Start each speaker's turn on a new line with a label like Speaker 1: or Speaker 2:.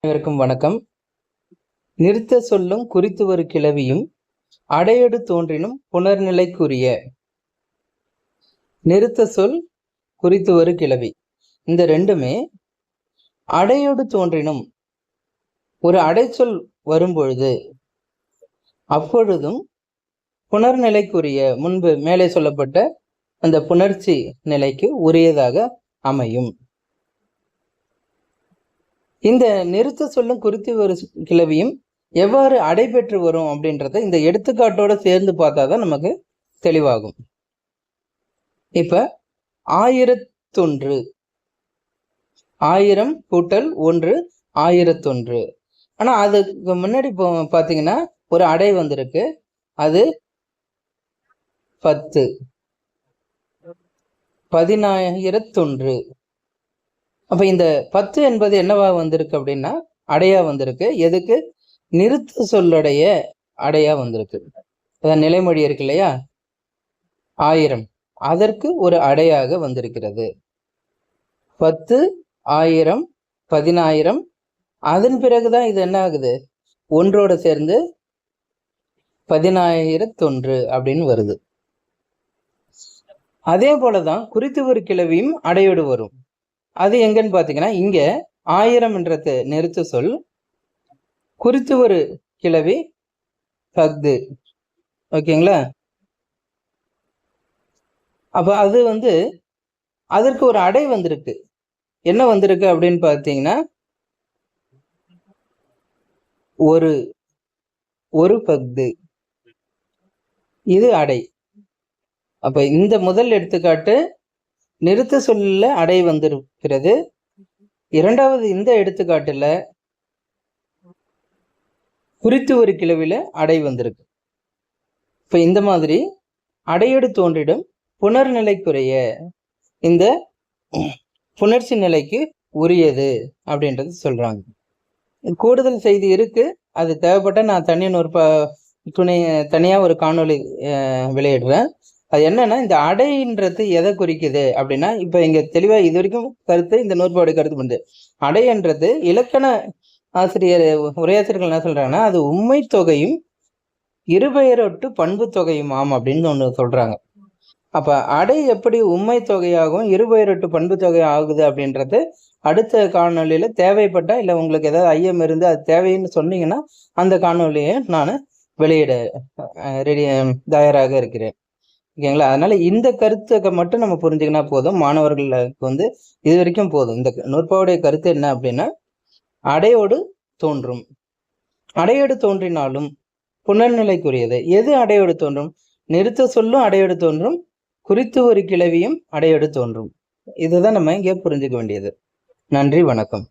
Speaker 1: அனைவருக்கும் வணக்கம். நிறுத்த சொல்லும் குறித்து ஒரு கிளவியும் அடையடு தோன்றினும் புனர்நிலைக்குரிய. நிறுத்த சொல், குறித்து ஒரு கிளவி, இந்த ரெண்டுமே அடையோடு தோன்றினும் ஒரு அடைச்சொல் வரும்பொழுது அப்பொழுதும் புனர்நிலைக்குரிய, முன்பு மேலே சொல்லப்பட்ட அந்த புணர்ச்சி நிலைக்கு உரியதாக அமையும். இந்த நிறுத்த சொல்லும் குறித்து ஒரு கிளவியும் எவ்வாறு அடைபெற்று வரும் அப்படின்றத இந்த எடுத்துக்காட்டோட சேர்ந்து பார்த்தாதான் நமக்கு தெளிவாகும். இப்ப 1001, 1000 கூட்டல் 1 1001. ஆனா அதுக்கு முன்னாடி பாத்தீங்கன்னா ஒரு அடை வந்திருக்கு, அது 10, 10,001. அப்ப இந்த 10 என்பது என்னவா வந்திருக்கு அப்படின்னா அடையா வந்திருக்கு. எதுக்கு? நிறுத்த சொல்லுடைய அடையா வந்திருக்கு. அதான் நிலைமொழி இருக்கு இல்லையா, 1000, அதற்கு ஒரு அடையாக வந்திருக்கிறது. 10, 1000, 10,000. அதன் பிறகுதான் இது என்ன ஆகுது, ஒன்றோட சேர்ந்து 10,001 அப்படின்னு வருது. அதே போலதான் குறித்து ஒரு கிளவியும் அடையோடு வரும். அது எங்கன்னு பாத்தீங்கன்னா இங்க 1000 நிறுத்த சொல், குறித்து ஒரு கிளவி பக்து. ஓகேங்களா? அப்ப அது அதற்கு ஒரு அடை வந்திருக்கு. என்ன வந்திருக்கு அப்படின்னு பாத்தீங்கன்னா ஒரு பக்து, இது அடை. அப்ப இந்த முதல் எடுத்துக்காட்டு நிறுத்த சொல்ல அடை வந்திருக்கிறது. இரண்டாவது இந்த எடுத்துக்காட்டுல குறித்து ஒரு கிளவில அடை வந்திருக்கு. இப்ப இந்த மாதிரி அடையோடு தோன்றிடும் புனர்நிலைக்குரிய, இந்த புணர்ச்சி நிலைக்கு உரியது அப்படின்றது சொல்றாங்க. கூடுதல் செய்தி இருக்கு, அது தேவைப்பட்ட நான் தனியா ஒரு காணொளி வெளியிடுறேன். அது என்னன்னா, இந்த அடைன்றது எதை குறிக்குது அப்படின்னா, இப்ப இங்க தெளிவா இது வரைக்கும் கருத்து, இந்த நூற்பாவுடைய கருத்து பண்ணுது. அடைன்றது இலக்கண ஆசிரியர், உரையாசிரியர்கள் என்ன சொல்றாங்கன்னா, அது உண்மை தொகையும் இருபெயரொட்டு பண்பு தொகையும் ஆம் அப்படின்னு ஒண்ணு சொல்றாங்க. அப்ப அடை எப்படி உண்மை தொகையாகவும் இருபெயரொட்டு பண்பு தொகை ஆகுது அப்படின்றது அடுத்த காணொலியில தேவைப்பட்டா, இல்ல உங்களுக்கு ஏதாவது ஐயம் இருந்து அது தேவைன்னு சொன்னீங்கன்னா அந்த காணொலியை நான் வெளியிட தயாராக இருக்கிறேன். ஓகேங்களா? அதனால இந்த கருத்தை மட்டும் நம்ம புரிஞ்சுக்கினா போதும். மாணவர்களுக்கு இது வரைக்கும் போதும். இந்த நூற்பாவுடைய கருத்து என்ன அப்படின்னா, அடையோடு தோன்றும், அடையோடு தோன்றினாலும் புனர்நிலைக்குரியது. எது அடையோடு தோன்றும்? நிறுத்த சொல்லும் அடையோடு தோன்றும், குறித்து ஒரு கிளவியும் அடையோடு தோன்றும். இதுதான் நம்ம இங்கே புரிஞ்சுக்க வேண்டியது. நன்றி, வணக்கம்.